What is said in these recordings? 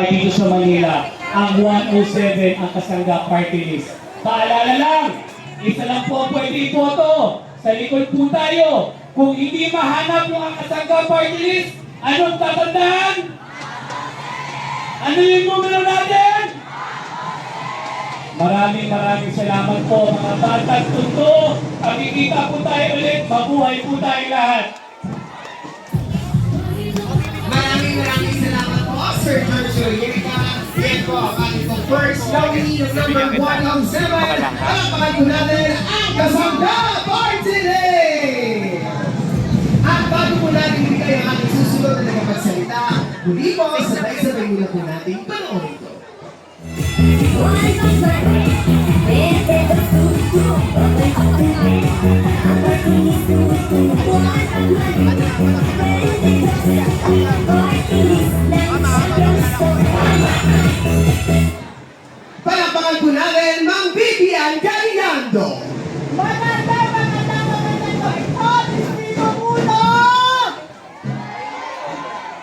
dito sa Manila, ang 107 ang Kasangga Party List. Paalala lang, isa lang po pwede iboto. Sa likod po tayo. Kung hindi mahanap yung ang Kasangga Party List, anong tatandaan? Ano yung numero natin? Maraming salamat po mga batang tundo. Pagkikita po tayo ulit, mabuhay po tayo lahat. Maraming salamat po, Sir Joshua Yerika. Yan po ang ating first nominee ng number 107. Palakpakan po natin ang Kasangga Party List! At bago po natin ibigay ang ating susunod na nagpagsalita, muli po, sabay-sabay muna po natin panoorin ito. Palakpakan po natin, Mang Vivian Galilando. Magandang Dito muna!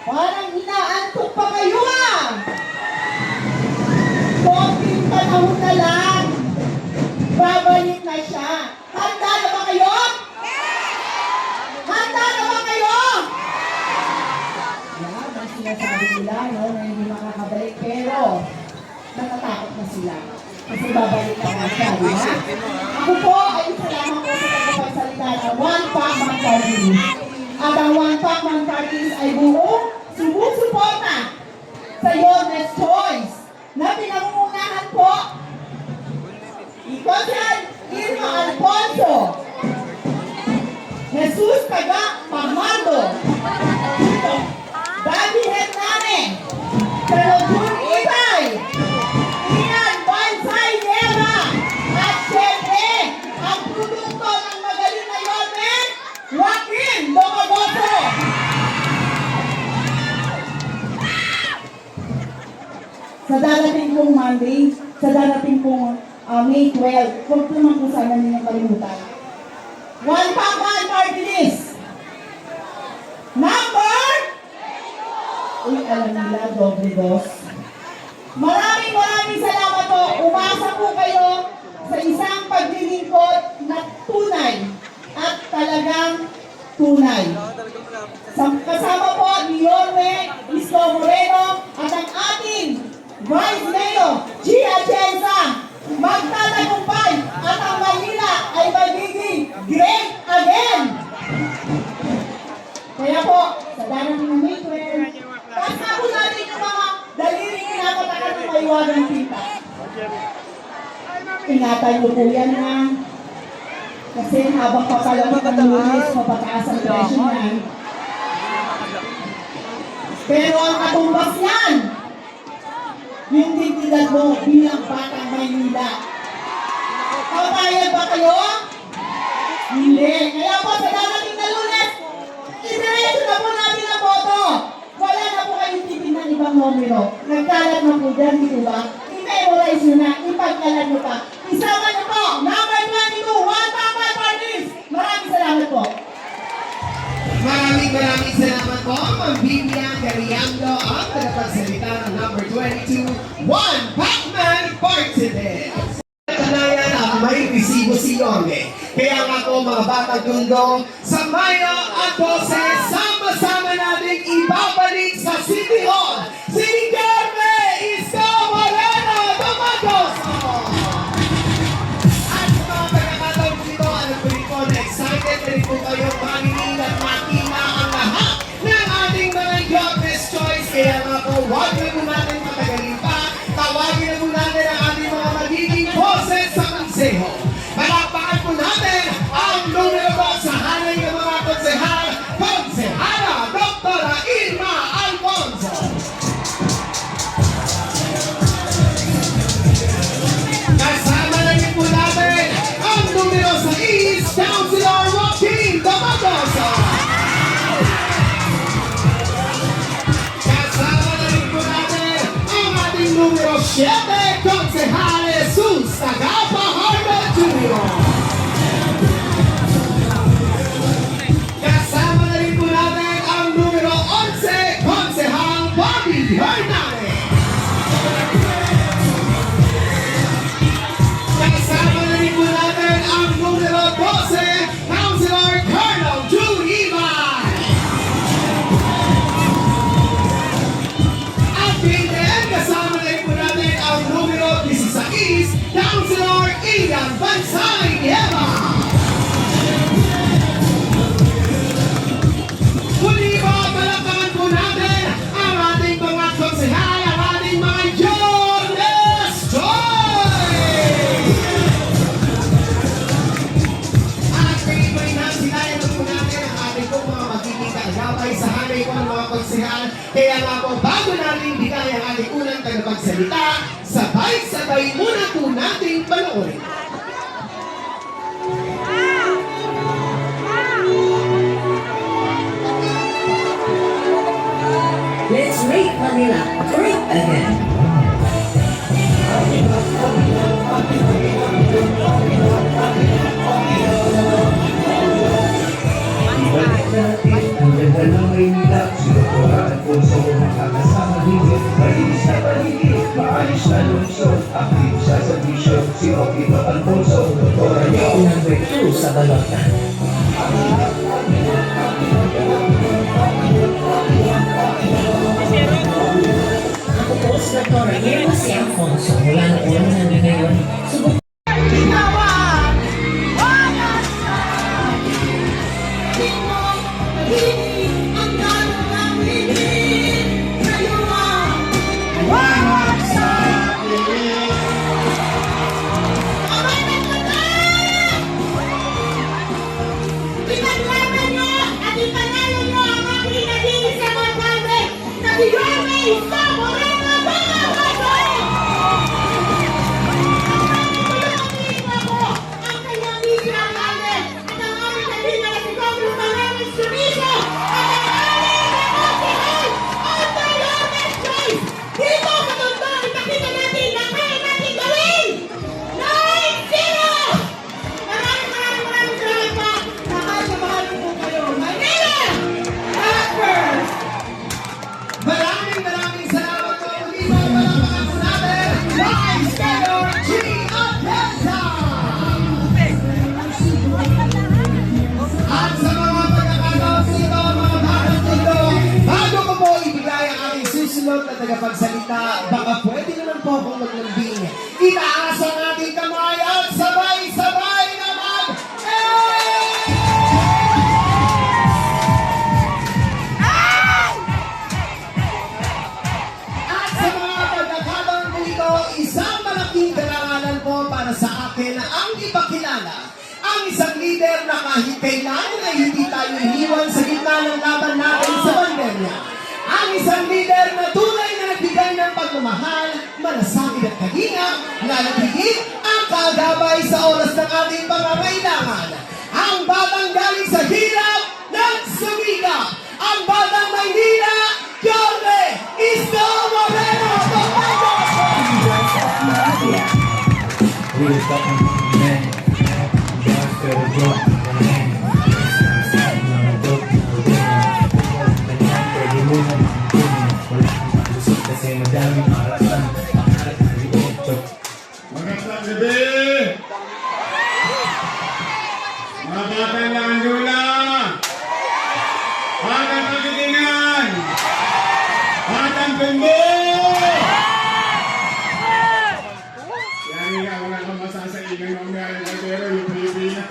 Parang inaantok pa kayo ah! Konting panahon na lang. Babalik na siya. Handa na ba kayo? Handa na ba kayo? Yan, ang sinasabi nila, no, na hindi makakabalik. Pero, natatakot na sila. Kasi babalik na nga siya, di ba? Ako po ay isa lamang po sa tagapagsalita ng One Pacman Party. At ang One Pacman Party ay buong sumusuporta sa Yones Choice na pinangungunahan po ikaw dyan, Irma Alfonso, Jesus Taga Pamando, Daddy Hernane, Pero Jun Ibay, Ian Bansay Nera, at syempre, ang produkto ng magaling na Yones, Joaquin Domagoso. Sa darating pong Monday, sa darating pong May 12, huwag naman po sana ninyong kalimutan. One Pacman Party List. Number? Uy, alam nila, doble dos. Maraming salamat po. Umasa po kayo sa isang paglilingkod na tunay at talagang tunay. Kasama po ni Yorme Isko Moreno at ang ating Vice Mayor, Gia Atienza. Magtatagumpay at ang Manila ay magiging great again. Kaya po, sa darating ng May 12, kasa po natin yung mga daliling pinapatakan ng maiwagang tinta. Ingatan niyo po yan na. Kasi habang papalawag ng lunis, mapataas ang presyo niyan. Pero ang katumbas yan, yung tindigan mo bilang batang Maynila. Papayag ba kayo? Hindi. Kaya po sa darating na Lunes, idiretso na po natin ang boto. Wala na po kayong titignan ibang numero. Nagkalat na po dyan, di ba? I-memorize nyo na, ipagkalat nyo pa. Isama nyo po, number 22, One Pacman Party List. Maraming salamat po. Maraming salamat po, Mang Vivian Galilando, ang tagapagsalita ng number 22, One Pacman Party List. Kanayan ang may resibo si Yorme. Kaya nga po mga batang tundo, sa Mayo at 12, sama-sama natin ibabalik sa City Hall si Yorme Isko Moreno Domagoso. At sa mga pagkakataon po ito, ano po ito, excited na rin po kayo mamingin at makina ang lahat ng ating mga Yones Choice. Kaya nga po, huwag na po natin matagalin pa. Tawagin na po natin ang ating mga magiging boses sa konseho. Palakpakan po natin ang numero po sa hanay ng mga konsehal, Konsehala Dr. Irma Alfonso. Kasama na rin po natin ang numero sa East, Councilor Joaquin Domagoso. Kasama na rin po natin ang ating numero 7, Konsehal Jesus Tagapahardo Jr. Kasama na rin po natin ang numero 11, Konsehal Bobby Hernandez. Lilian Bansay Eva. Muli po, palakpakan po natin ang ating mga konsehal, ang ating mga Jones Joy! At pinipay na sinayan po natin ang ating po mga magiging kaagapay sa hanay po ng mga konsehal. Kaya nga po, bago natin bigay ang ating unang tagapagsalita, sabay-sabay muna po natin panoorin. Let's make Manila great again. Ibalik natin ang ganda ng Maynila. Sinukura at puso makakasama higit. Malinis na paligid, maalis na lungsod. Aktibo sa servisyo, si Oki Alfonso. Doktora niyo Unang breakthrough sa balota. Ako po si Dr. Irma C. Alfonso. Mula noon hanggang ngayon, subok Ipaglaban nyo at ipanalo nyo ang mga pinagiging sa mga kante na si Yorme Isko Moreno Bacasoy! Tulungan ako ang kanyang misyo ang kante at ang aming kaibigan na si Congressman Hermes Chorizo at ang aming konsehal Alto Yorme Joyce! Dito sa tondo, ipakita natin na kaya natin gawin! 9-0! Maraming salamat po! Mahal na mahal po kayo! Manila! Rockers! Maraming salamat po. Muli po, palakpakan po natin. Vice Mayor G. Atienza! At sa mga pagkakataon dito, mga batang dito, bago ko po ibigay ang ating susunod na tagapagsalita, baka pwede naman po akong maglambing. Itaas ang ating kamay at sabay-sabay na At sa mga pagkakataon po ito, isang malaking karangalan po para sa akin na ang ipakilala ang isang leader na kahit kailan ay hindi tayo iniwan sa gitna ng laban natin sa pandemya. Ang isang leader na tunay na nagbigay ng pagmamahal, malasakit at kalinga, lalo higit ang kagabay sa oras ng ating pangangailangan. Ang batang galing sa hirap ng sumikap. Ang batang Maynila, Yorme Isko Moreno Bacasoy! We're talking men. Just for a joke. Kasi madaming arasan. Magandang gabi! Mga batang Langandula! Batang Pagkitingan! Batang Tumbo! Yan nga, wala kang masasaingan ng mga pero yung Pilipina.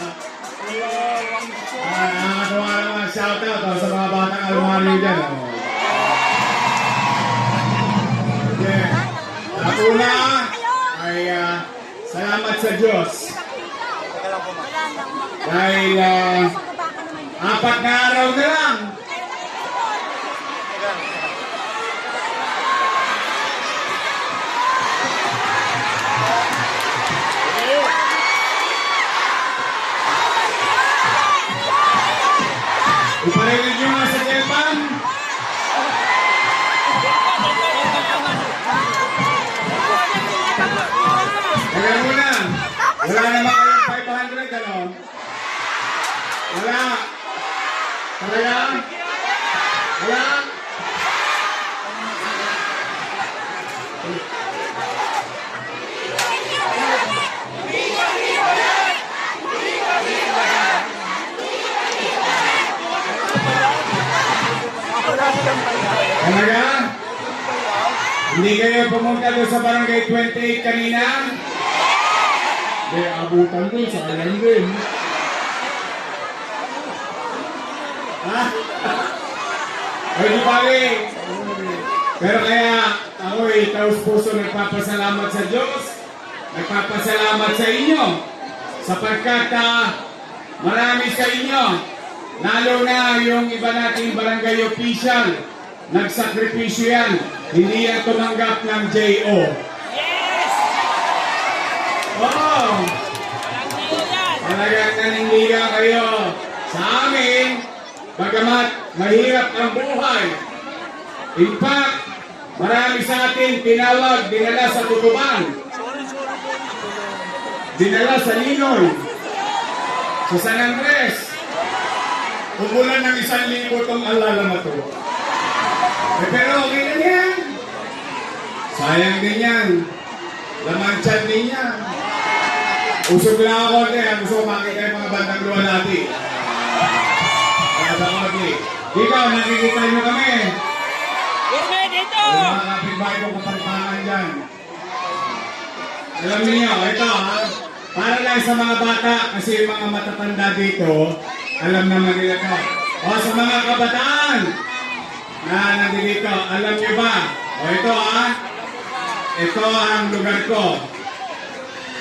Nakakatawa naman, shoutout sa mga batang almaryo dyan. Okay. Ang una ay salamat sa Diyos. Dahil 4 na araw na lang. Iparinig nyo nga sa Japan. Teka muna. Wala naman kayong 500, ano? Wala. Talaga? Wala? Talaga? Hindi kayo pumunta doon sa barangay 28 kanina? Hindi, abutan ko, sayang din. Ha? Ay, di pare. Pero kaya ako taos puso nagpapasalamat sa Diyos. Nagpapasalamat sa inyo. Sapagkat marami sa inyo, lalo na yung iba nating barangay official, nagsakripisyo yan. Hindi yan tumanggap ng J.O. Oh! Talagang nanindigan kayo sa amin, bagamat mahirap ang buhay. In fact, marami sa atin tinawag, dinala sa tutuban, dinala sa Linoy, sa San Andres. Umulan ng 1,000 tong alala to. Pero okay na yan. Sayang din yan. Laman chat din yan. Usog lang ako din. Gusto ko makikita yung mga bandang luwa natin. Kaya sa mga dito, nakikita nyo kami. Dito! Yung mga kapitbahay ko kapagpangan dyan. Alam niyo, ito ha. Para lang sa mga bata, kasi yung mga matatanda dito, alam naman nila ito. O sa mga kabataan na nandito, alam niyo ba? O ito ha. Ito ang lugar ko.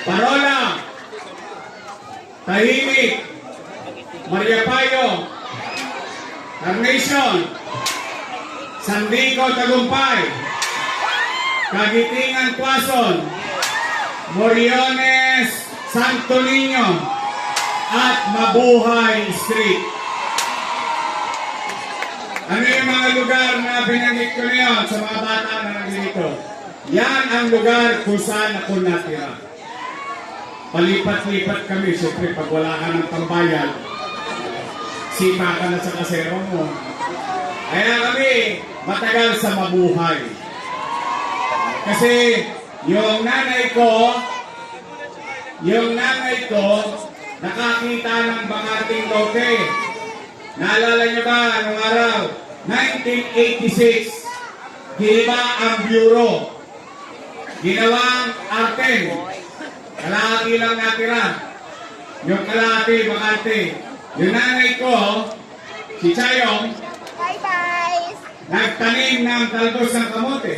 Parola, Tahimik, Maria Payo, Carnation, Sandico Tagumpay, Kagitingan Quezon, Moriones Santo Niño, at Mabuhay Street. Ano yung mga lugar na binanggit ko niyo sa mga bata na nandito? Yan ang lugar kung saan ako natira. Palipat-lipat kami, siyempre pag wala ka ng tambayan, sipa ka na sa kasero mo. Kaya kami matagal sa Mabuhay. Kasi yung nanay ko, nakakita ng Bangating Lote. Naalala niyo ba anong araw? 1986. Giniba ang bureau. Ginawang Arten. Kalahati lang natira. Yung kalahati, Makati. Yung nanay ko, si Chayong, Bye-bye! nagtanim ng talbos ng kamote.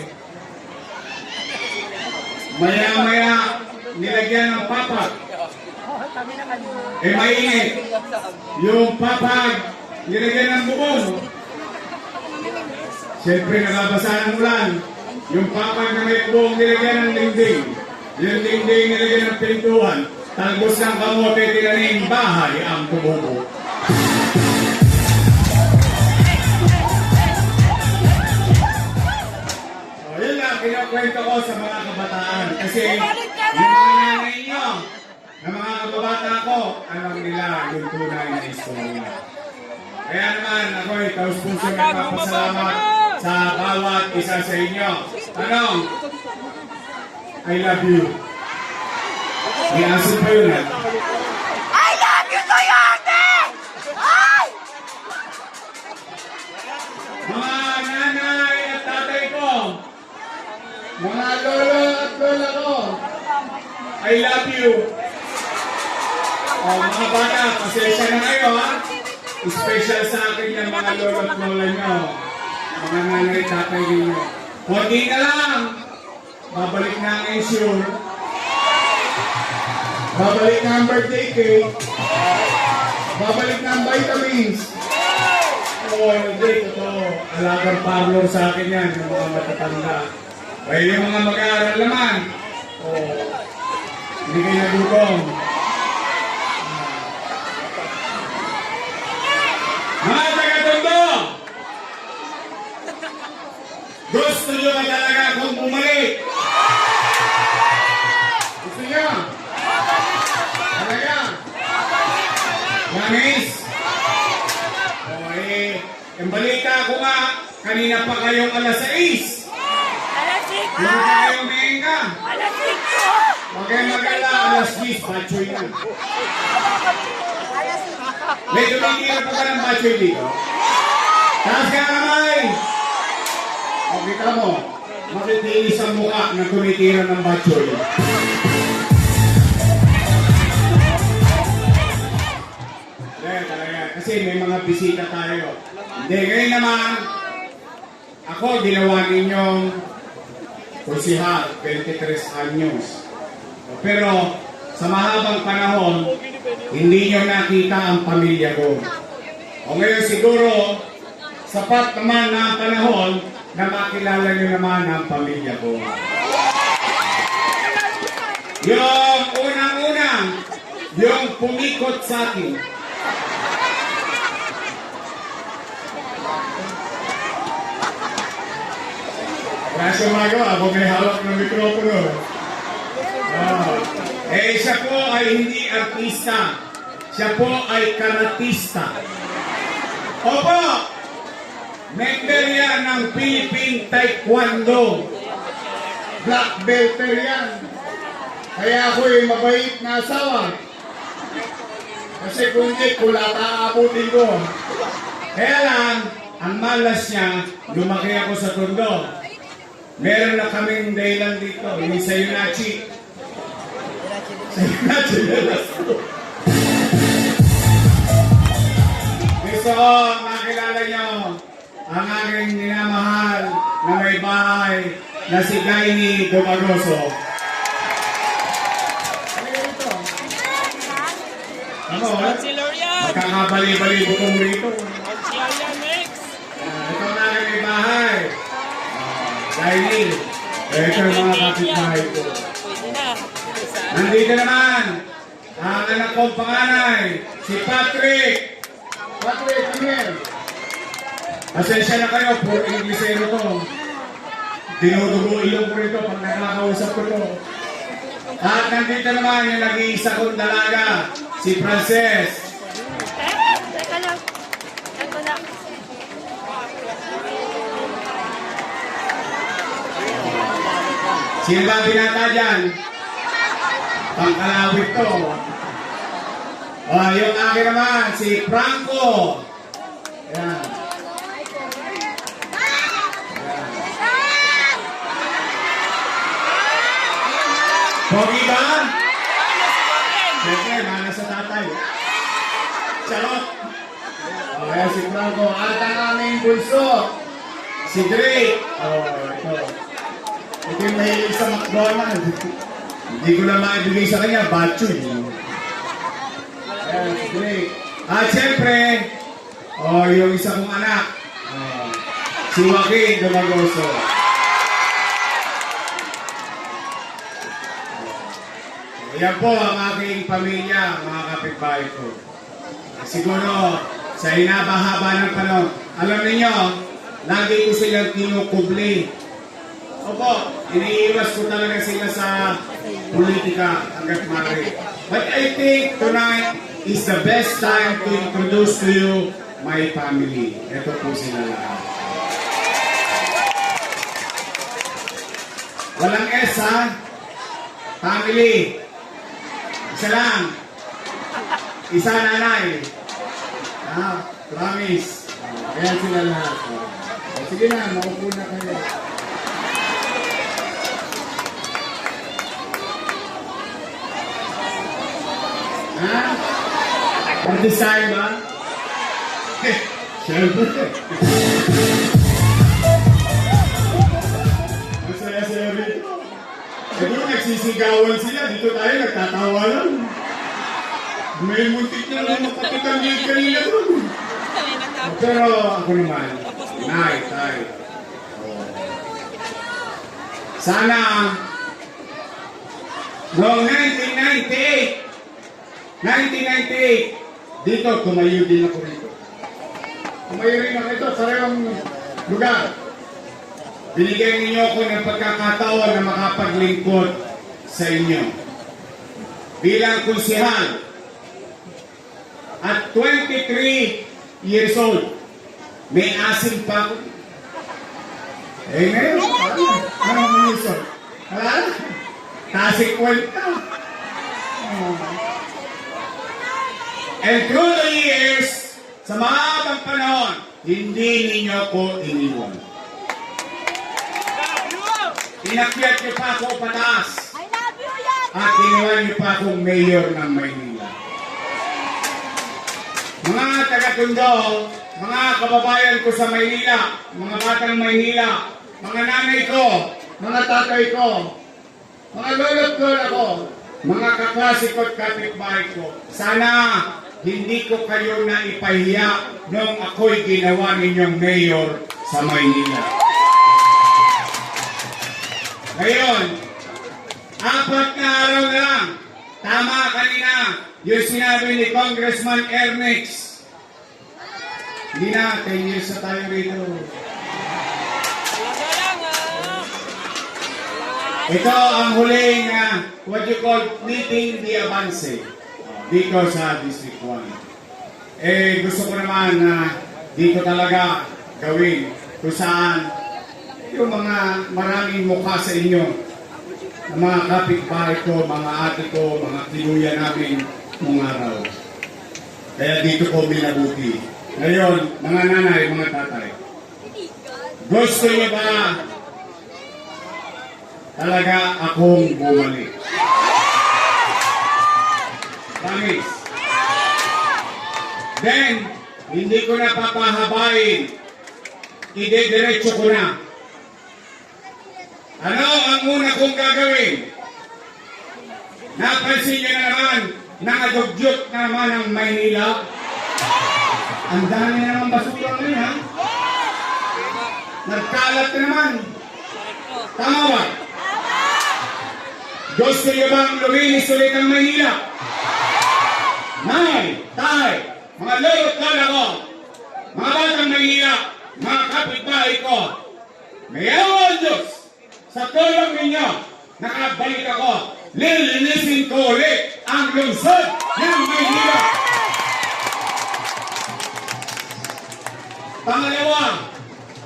Maya-maya, nilagyan ng papag. Mainit. Yung papag, nilagyan ng bubong. Siyempre, nababasa ng ulan. Yung papag na may bubong, nilagyan ng dingding. Yung dingding, nilagyan ng pintuan. Talbos ng kamote, tinanim bahay ang tumubo. Yun lang, kinakwento ko sa mga kabataan. Kasi yung mga nanay nyo, na mga kababata ko, alam nila yung tunay na istorya. Kaya naman, ako'y taus-puso nagpapasalamat sa bawat isa sa inyo. Anong? I love you. May asin pa yun eh. I love you, Toyote! Ay! Mga nanay at tatay ko, mga lolo at lola ko, I love you. O mga bata, pasensya na kayo ha. Special sa akin yung mga lolo at lola nyo. Mga nanay at tatay ninyo. Konti na lang. Babalik na ang insure. Babalik na ang birthday cake. Babalik na ang vitamins. Hindi, totoo. Alagang parlor sa akin yan, yung mga matatanda. Kaya yung mga mag-aaral naman, hindi kayo nagutom. Mga taga-tondo! Gusto nyo ba talaga akong bumalik? Gusto nyo? Talaga? Yanis? Yung balita ko nga, kanina pa kayong alas 6. Alas 5! Yung pa kayong meenga. Alas 5! Huwag kayong mag-ala, alas 10, batchoy na. Alas 5! May tumitira pa ka ng batchoy dito? Taas ka kamay! O, kita mo, makitiis ang mukha na tumitira ng batchoy. Kasi may mga bisita tayo. Hindi, ngayon naman, ako ginawa ninyong kusihal, 23 anyos. Pero sa mahabang panahon, hindi nyo nakita ang pamilya ko. O ngayon siguro, sapat naman na ang panahon na makilala nyo naman ang pamilya ko. Yung unang-unang, yung pumikot sa akin. Wala siya magawa, ako may hawak ng mikropono. Siya po ay hindi artista. Siya po ay karatista. Opo! Member yan ng Philippine Taekwondo. Black belt yan. Kaya ako'y mabait na asawa. Kasi kung hindi, kulata aabutin ko. Kaya lang, ang malas niya, lumaki ako sa Tondo. Meron na kaming dahilan dito, yung sa Yunachi. Sa Yunachi, gusto ko makilala niyo ang aking minamahal na may bahay na si Gaini Dumagoso. Ano? Magkakabali-bali butong rito. Ito na ang may bahay. Gaini. Ito ang mga kapitbahay ko. Nandito naman ang anak kong panganay, si Patrick. Patrick, come here. Pasensya na kayo, puro Inglesero to. Dinudugo ilong ko rito pag nakakausap ko to. At nandito naman yung nag-iisa kong dalaga, si Frances. Teka lang. Ito na. Sino ba binata dyan? Pangkalawit to. Yung akin naman, si Franco. Ayan. Pogi ba? Siyempre, mana sa tatay. Charot. Ayan si Franco. At ang aming bulso, si Drake. Ito. Ito yung mahilig sa McDonald's. Hindi ko na maibigay sa kanya, batchoy. Ayan, si Drake. At siyempre, yung isa kong anak, si Joaquin Dumagoso. Yan po ang aking pamilya, mga kapitbahay ko. Siguro, sa inabahaba ng panahon, alam niyo, lagi ko silang kinukubli. Opo, iniiwas ko talaga sila sa politika hanggat maaari. But I think tonight is the best time to introduce to you my family. Ito po sila lahat. Walang S, ha? Family. Isa lang. Isa nanay. Promise. Ayan sila lahat. Sige na, maupo na kayo. Ha? Pag-design ba? Siyempre. Masaya-saya rito. Siguro nagsisigawan sila. Dito tayo nagtatawa lang. May muntik na lang makapitang yung kanila doon. Pero ako naman, tay. Sana noong 1998, dito, tumayo din ako rito. Tumayo rin ako ito, sarayong lugar. Binigyan ninyo ako ng pagkakataon na makapaglingkod sa inyo. Bilang konsehal, at 23 years old, may asim pa ako. Ngayon, anong minsan? Wala? Tasik kwenta. And through the years, sa mahabang panahon, hindi ninyo ko iniwan. Inakyat niyo pa ako pataas. I love you, Yan! At ginawa niyo pa akong mayor ng Maynila. mga taga-Tondo, mga kababayan ko sa Maynila, mga batang Maynila, mga nanay ko, mga tatay ko, mga lolo't lola ko, mga kaklase ko at kapitbahay ko, sana hindi ko kayo na ipahiya nung ako'y ginawa ninyong mayor sa Maynila. Ngayon, 4 na araw na lang, tama kanina yung sinabi ni Congressman Ernix. Hindi na, 10 years na tayo rito. Ito ang huling what you call meeting the avance dito sa District 1. Gusto ko naman na dito talaga gawin kung saan yung mga maraming mukha sa inyo, mga kapitbahay ko, mga ate ko, mga kinuya namin nung araw. Kaya dito ko minabuti. Ngayon, mga nanay, mga tatay, gusto niyo ba talaga akong bumalik? Promise. Then, hindi ko na papahabain. Idediretso ko na. Ano ang una kong gagawin? Napansin niyo na naman, nakadugyot na naman ang Maynila. Ang dami na naman basura ngayon, ha? Nagkalat na naman. Tama ba? Gusto niyo bang luminis ulit ang Maynila? Nay, tay, mga lolo't lola ko, mga batang Maynila, mga kapitbahay ko, ngayon Diyos, sa tulong ninyo, nakabalik ako, lilinisin ko ulit ang lungsod ng Maynila. Pangalawa,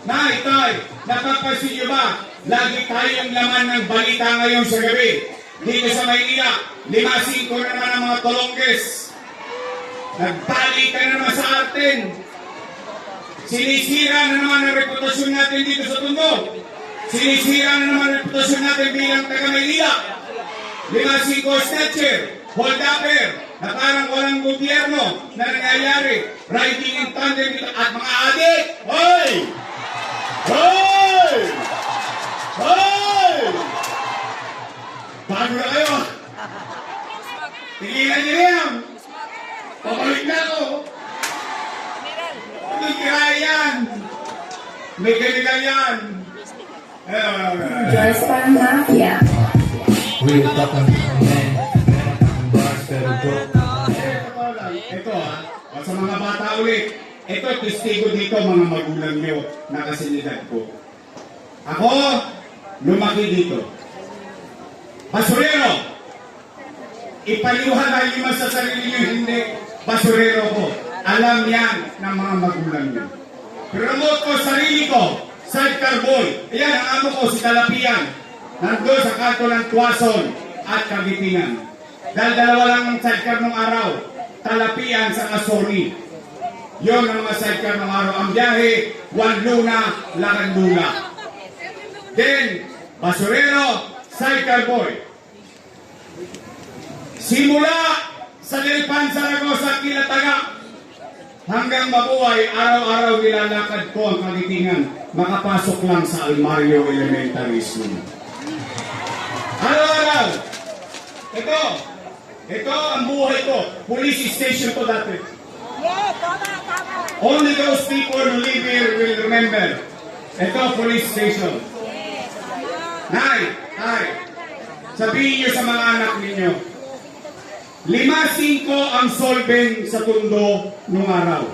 nay, tay, napapansin niyo ba, lagi tayong laman ng balita ngayon sa gabi. Dito sa Maynila, 5-5 na naman ang mga tulongges. Nagbalik ka na naman sa atin. Sinisira na naman ang reputasyon natin dito sa Tondo. Sinisira na naman ang reputasyon natin bilang taga-Maynila. 5-5 snatcher, hold-upper, na parang walang gobyerno na nangyayari. Riding in tandem dito at mga adik. Hoy! Hoy! Hoy! Bago na kayo. Tigilan niyo yan. Pabalik na ako. Hindi kaya yan. May kanilang yan. Joyce Mafia. We're talking men, bars pero broke. Ito sa mga bata ulit. Ito, testigo dito mga magulang nyo na kasinidad ko. Ako, lumaki dito. Basurero! Ipaliwanag na lima sa sarili nyo, hindi. Basurero ko. Alam yan ng mga magulang nyo. Promote ko sarili ko. Sidecar boy. Ayan, ang amo ko si Talapian. Nandun sa kanto ng Tuason at Kagitingan. Dahil dalawa lang ang sidecar ng araw. Talapian sa Kasoni. Yon ang mga sidecar ng araw. Ang biyahe, Wanluna, Larandula. Then, Basurero, sidecar boy. Simula sa Lilpan, Zaragoza, Kilataga, hanggang mabuhay, araw-araw nilalakad ko ang Kagitingan. Makapasok lang sa Almario Elementary School. Araw-araw. Ito ang buhay ko. Police station to dati. Only those people who live here will remember. Ito, police station. Nay, sabihin niyo sa mga anak ninyo, 5-5 ang solvent sa Tondo nung araw.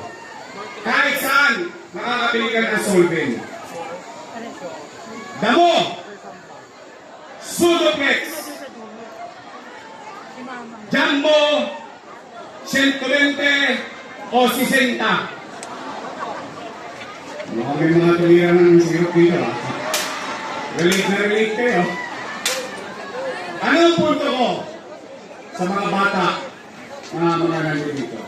Kahit saan, makakabili ka ng solvent. Damo, Sudoplex, Jumbo, 120 o 60. Baka may mga tulira ng sirup dito, ha? Relate na relate kayo. Ano ang punto ko sa mga bata na mga nandito dito?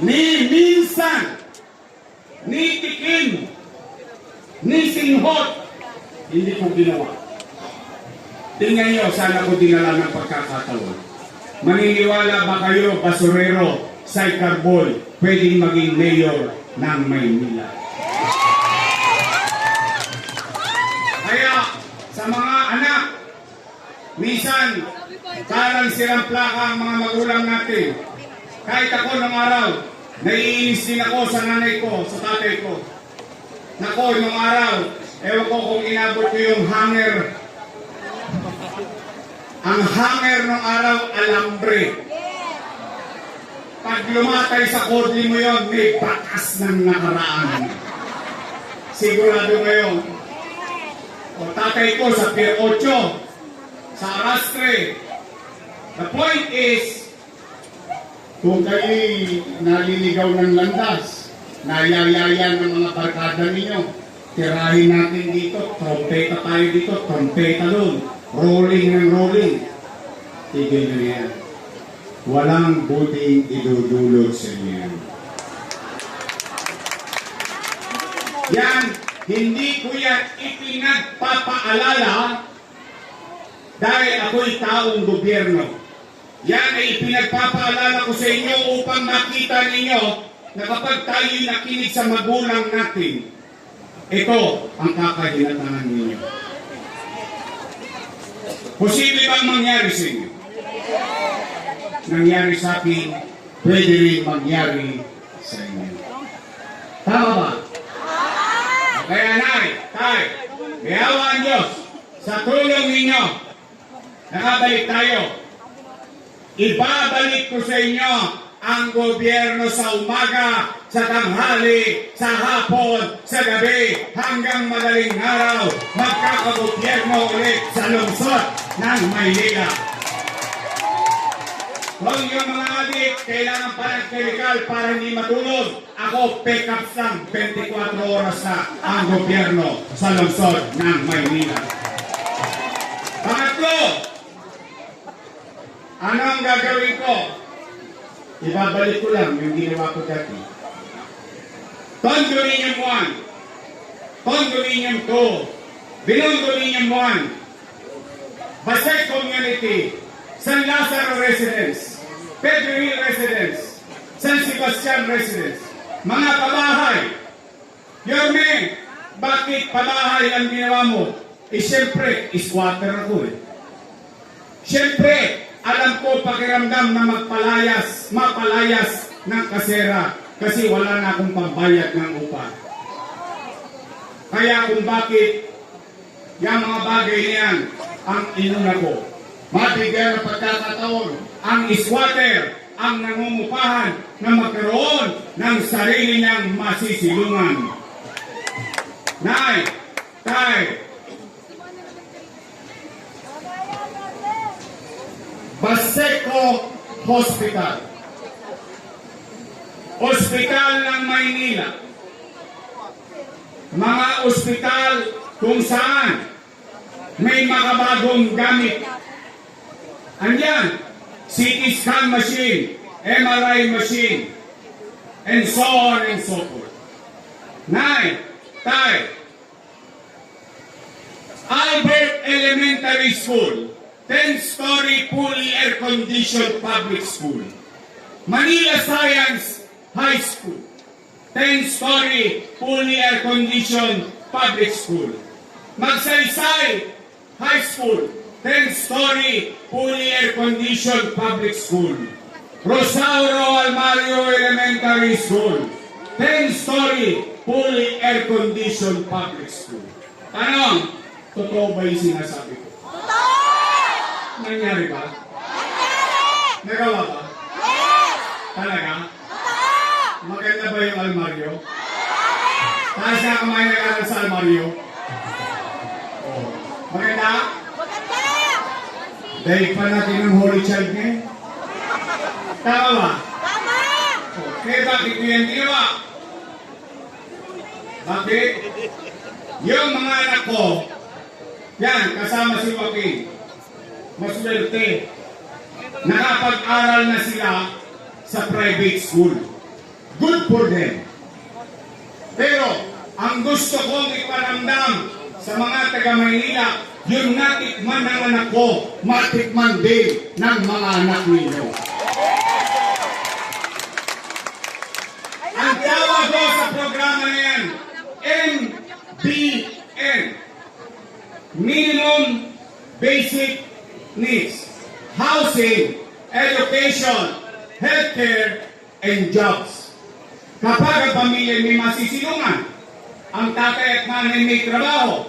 Ni minsan, ni tikim, ni singhot, hindi ko ginawa. Tingnan nyo, sana ko dinala ng pagkakataon. Maniniwala ba kayo, basurero, Sidecar Boy pwedeng maging mayor ng Maynila. Kaya sa mga anak, minsan parang sirang plaka ang mga magulang natin. Kahit ako nung araw, naiinis din ako sa nanay ko, sa tatay ko. Nako, nung araw, ewan ko kung inabot ko yung hanger. Ang hanger nung araw, alambre. Pag lumatay sa kodli mo yon, may bakas ng nakaraan. Sigurado ngayon. O tatay ko sa Pier 8, sa Arastre. The point is, kung kayo'y naliligaw ng landas, nayayayan ng mga barkada ninyo, tirahin natin dito, trompeta tayo dito, trompeta doon, rolling ng rolling. Tigil nyo yan. Walang buting idudulot sa inyo yan. Yan, hindi ko yan ipinagpapaalala dahil ako'y taong gobyerno. Yan ay ipinagpapaalala ko sa inyo upang makita ninyo na kapag tayo'y nakinig sa magulang natin, ito ang kakahinatanan ninyo. Posible bang mangyari sa inyo? Nangyari sa akin, pwede rin mangyari sa inyo. Tama ba? Kaya nay, tay, gayawa ang Diyos, sa tulong ninyo, nakabalik tayo. Ibabalik ko sa inyo ang gobyerno sa umaga, sa tanghali, sa hapon, sa gabi, hanggang madaling araw, magkakagobyerno ulit sa lungsod ng Maynila. Kung yung mga adik, kailangan pa ng chemical para hindi matulog, ako pick-ups lang 24 oras na ang gobyerno sa lungsod ng Maynila. Pangatlo, ano ang gagawin ko? Ibabalik ko lang yung ginawa ko dati. Condominium 1, Condominium 2, Condominium 1, Basay Community, San Lazaro Residence, Pedro Hill Residence, San Sebastian Residence, mga pabahay. Yorme, bakit pabahay ang ginawa mo? Siyempre, squatter ako eh. Siyempre, alam ko pakiramdam na mapalayas ng kasera kasi wala na akong pambayad ng upa. Kaya kung bakit yung mga bagay niyan ang inuna ko. Mabigyan ng pagkakataon ang squatter ang nangungupahan na magkaroon ng sarili niyang masisilungan. Nay, tay, Baseco Hospital. Ospital ng Maynila. Mga ospital kung saan may makabagong gamit. Andyan, CT scan machine, MRI machine, and so on and so forth. Nay, tay, Albert Elementary School, 10-story fully air-conditioned public school. Manila Science High School, 10-story fully air-conditioned public school. Magsaysay High School, 10-story fully air-conditioned public school. Rosauro Almario Elementary School, 10-story fully air-conditioned public school. Tanong, totoo ba yung sinasabi ko? Nangyari ba? Nagawa ba? Talaga? Maganda ba yung almaryo? Taas na kamay nag-aral sa almaryo? Oh. Maganda? Dahil pa natin ang Holy Child niya? Tama ba? Oh. Kaya bakit ko yan ginawa? Bakit? Yung mga anak ko, yan, kasama si Joaquin, maswerte, nakapag-aral na sila sa private school. Good for them. Pero, ang gusto kong iparamdam sa mga taga-Maynila, yung natikman ng anak ko, matikman din ng mga anak ninyo. programa na yan. MBN. Minimum Basic Needs. Housing, Education, Healthcare, and Jobs. Kapag ang pamilya may masisilungan, ang tatay at nanay may trabaho,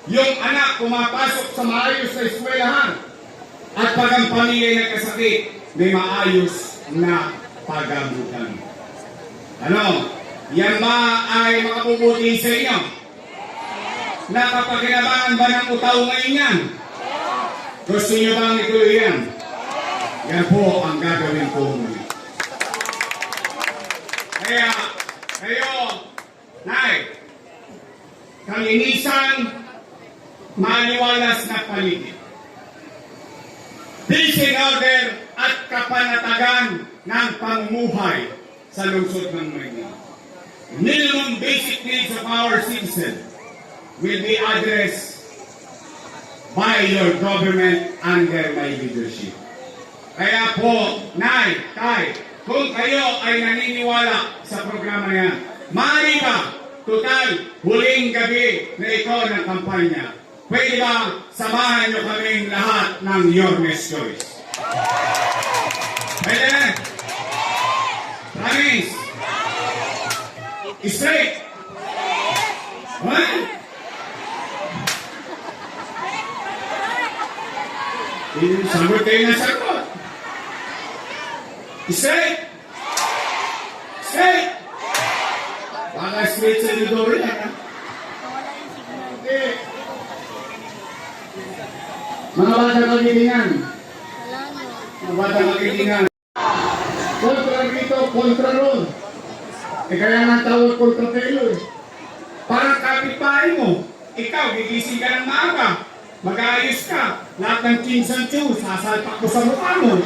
yung anak pumapasok sa maayos na eskwelahan, at pag ang pamilya ay nagkasakit, may maayos na pagamutan. Ano? Yan ba ay makabubuti sa inyo? Nakapaginabangan ba ng utaw ngayon yan? Gusto niyo bang ituloy yan? Yan po ang gagawin ko muli. Kaya, kayo, Nay, kalinisan, maliwalas na paligid. Peace in order at kapanatagan ng pamumuhay sa lungsod ng Maynila. Minimum basic needs of our citizens will be addressed by your government under my leadership. Kaya po, Nay, Tay, kung kayo ay naniniwala sa programa na yan, maaari ba, total, huling gabi na ito ng kampanya, pwede ba samahan nyo kaming lahat ng Yormes Choice? Pwede? Promise? Straight? What? Sagot kayo na sagot. Straight? Straight? Baka straight sa Lidoro yan, ha? Okay. Mga batang kagitingan. Mga batang kagitingan. Kontra rito, kontra ron. Kaya nga tawag kontra pelo eh. Parang kapitbahay mo. Ikaw, gigising ka ng maaga. Mag-aayos ka. Lahat ng kinsan-tsu, sasalpak ko sa mukha mo.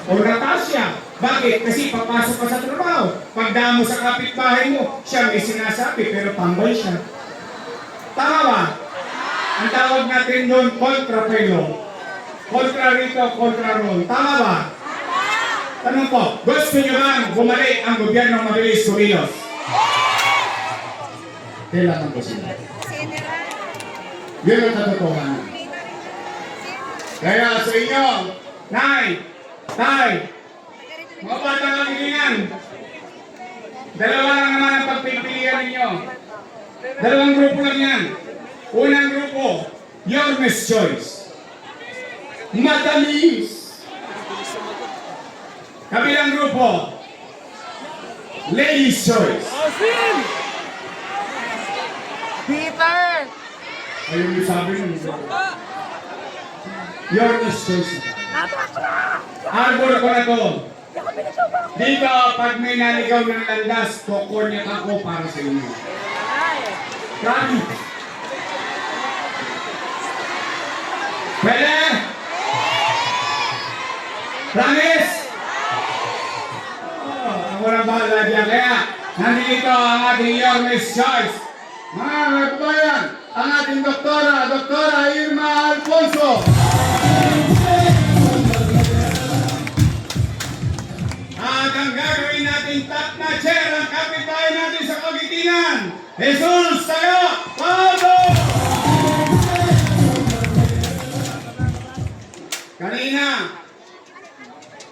O Natasha. Bakit? Kasi papasok ka sa trabaho. Pagdamo sa kapitbahay mo, siya may sinasabi pero tambay siya. Tama ba? Ang tawag natin doon, kontra pelo. Kontra rito, kontra ron. Tama ba? Tanong ko, gusto nyo bang bumalik ang gobyerno mabilis kumilos? Kailangan ko sila. Yun ang katotohanan. Kaya sa inyo, Nay, Tay, mga batang kagitingan, dalawa lang naman ang pagpipilian ninyo. Dalawang grupo lang yan. Unang grupo, Yormes Choice. Matamis. Kabilang grupo, Ladies Choice. Peter! Ayun yung sabi nyo. Yormes Choice. Arbor ko na to. Dito, pag may naligaw ng landas, kukunyat ako para sa inyo. Promise. Pwede? Promise? Ang walang bahala dyan. Kaya, nandito ang ating Yormes Choice. Mga kabayan, ang ating Doktora Irma Alfonso. At ang gagawin natin top na chair, ang kapitbahay natin sa Kagitingan, Jesus Tayo Pado! Kanina,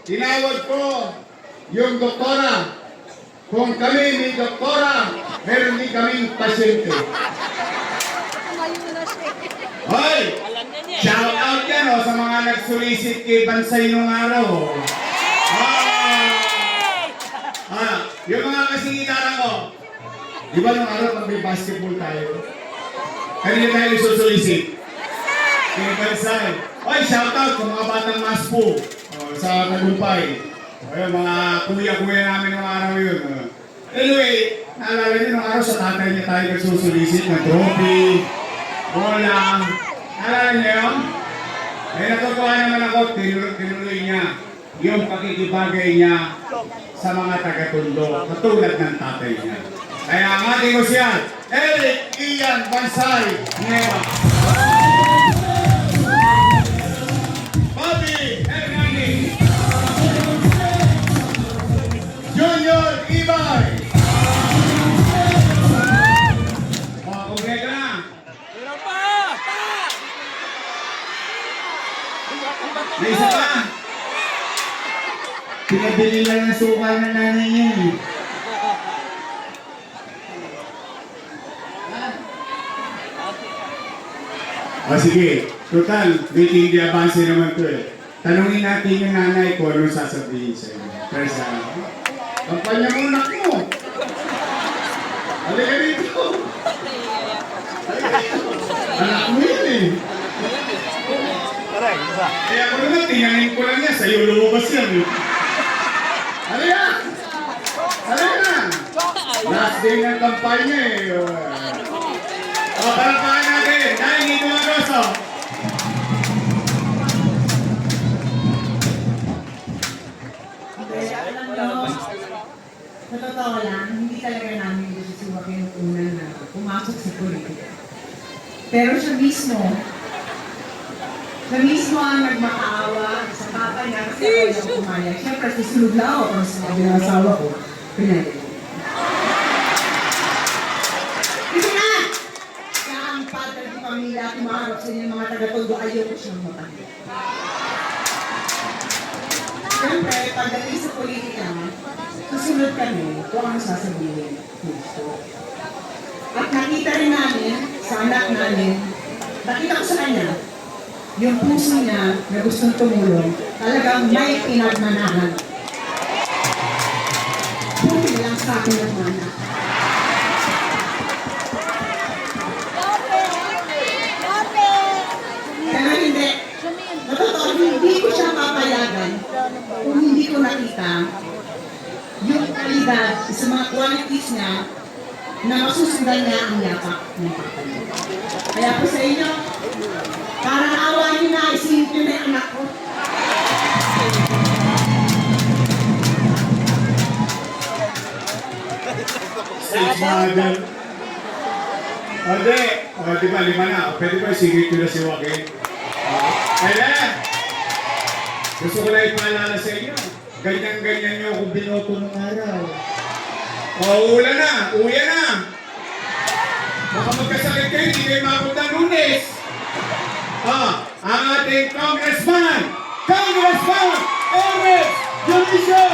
tinawag ko yung doktora. Kung kami may doktora, meron din kaming pasyente. Hoy! Shout out yan sa mga nagsulisit kay Bansay nung araw. Yung mga kasingitara ko, di ba nung araw pag may basketball tayo? Kanina tayo nagsusulisit. Kay Bansay. Hoy, shout out sa mga batang maspo sa Tagumpay. Ayun, mga kuya-kuya namin ng araw yun. Anyway, naalala niyo nung araw sa tatay niya tayo nagsusulisit ng trophy, bola. Naalala niyo yun? Eh, natutuwa naman ako, tinuloy niya yung pakikibagay niya sa mga taga-Tondo, katulad ng tatay niya. Kaya ang ating osyal, Eric Ian Bansay Neva. Bobby Hernandez. Junior Ibay. May isa pa. Pinabili lang ng suka ng nanay niya eh. O sige, total, waiting the advance naman to eh. Tanungin natin yung nanay ko anong sasabihin sa iyo. Pero sa kampanya mo anak mo. Halika dito. Halika dito. Anak mo yan eh. Kaya ako naman, tingnan ko lang niya, sa'yo lumabas yan eh. Halika! Halika na! Last day ng kampanya eh. O, palakpakan natin. Dahil dito mag-oso. Alam nyo, sa totoo lang, hindi talaga namin gusto si Joaquin yung unang na pumasok sa politika. Pero siya mismo ang nagmakaawa sa papa niya kasi ako yung pumayag. Siyempre, susunod lang ako kung sinabi ng asawa ko. Pinag. Sige na! Kaya ang padre di pamilya, kumaharap sa inyo ng mga taga-todo, ayoko siyang mapahit. Siyempre, pagdating sa politika, susunod kami kung ano sasabihin. Gusto. At nakita rin namin sa anak namin, nakita ko sa kanya, yung puso niya na gustong tumulong, talagang may pinagmanahan. Buti lang sa akin ng mana. Kaya hindi, natotoo, hindi ko siya papayagan kung hindi ko nakita yung kalidad sa mga qualities niya na masusundan niya ang yapak ng papa niya. Kaya po sa inyo, parang awa niyo na, isingit niyo na yung anak ko. Stage model. O di. O di ba, 5 na. O pwede ba isigit ko na si Joaquin? Kaya! Gusto ko lang ipaalala sa inyo. Ganyan-ganyan niyo ako binoto ng araw. O, ulan na! Uya na! Baka magkasakit kayo, hindi kayo mapunta Lunes. Ang ating Congressman Ernest Dionisio!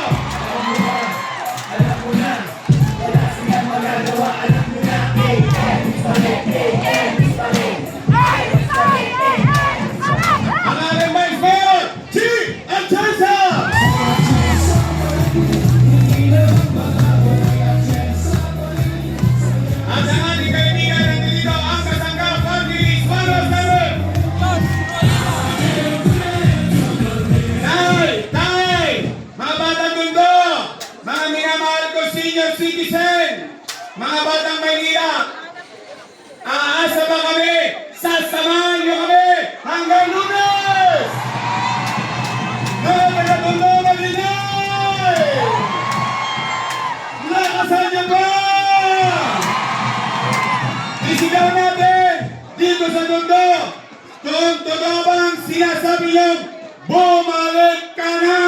Alam mo na, wala silang magagawa. Alam mo na, AMs pa rin. Ang ating Vice Mayor, Chief Atienza! At ang ating kaibigan ng dito, ang katanggap Party List 107! Tay! Mga batang mundo! Mga minamahal ko senior citizen! Mga batang Maynila! Aasa ba kami? Sasamahan niyo kami hanggang Lunes! Mga taga-mundo mag-inay! Lakasan niyo ba? Isigaw natin dito sa mundo kung totoo bang sinasabi niyong bumalik ka na!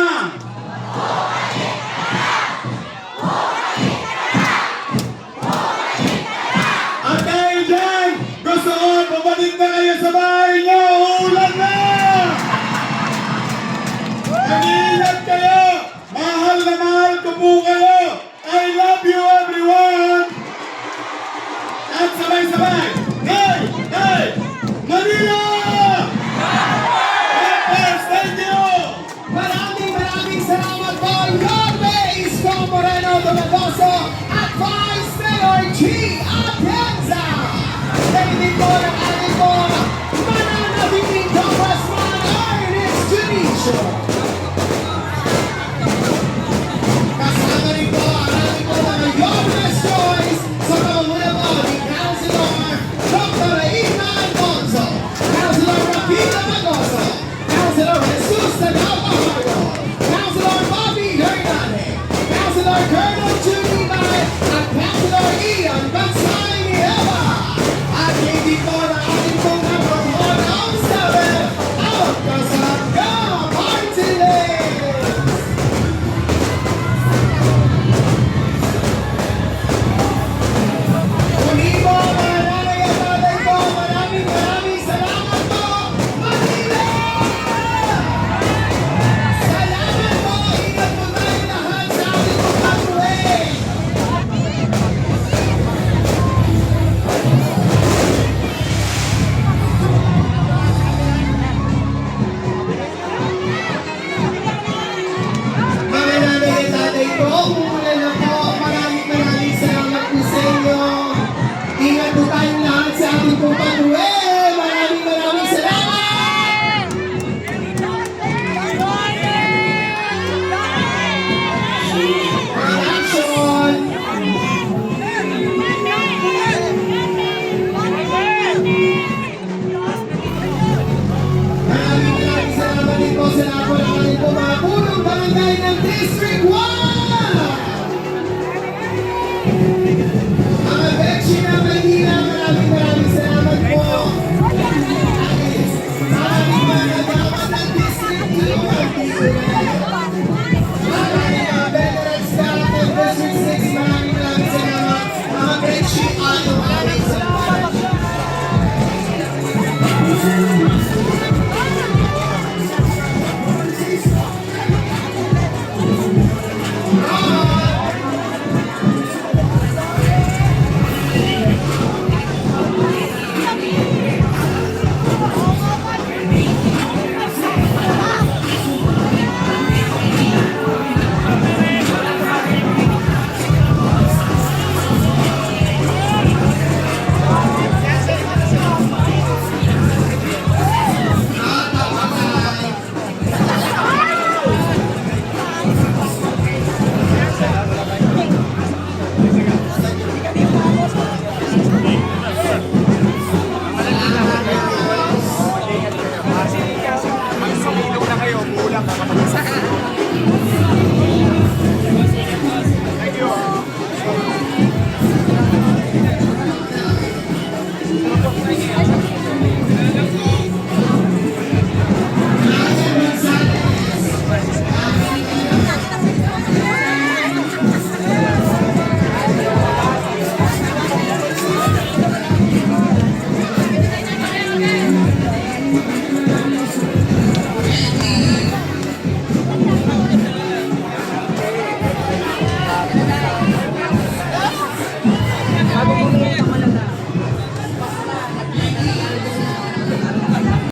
At dahil dyan, gusto ko bumalik na kayo sa bahay niyo! Ulan na! Mag-iingat kayo! Mahal na mahal ko po kayo! I love you everyone! At sabay-sabay! Hey! Hey! Manila! Thank you! Mr.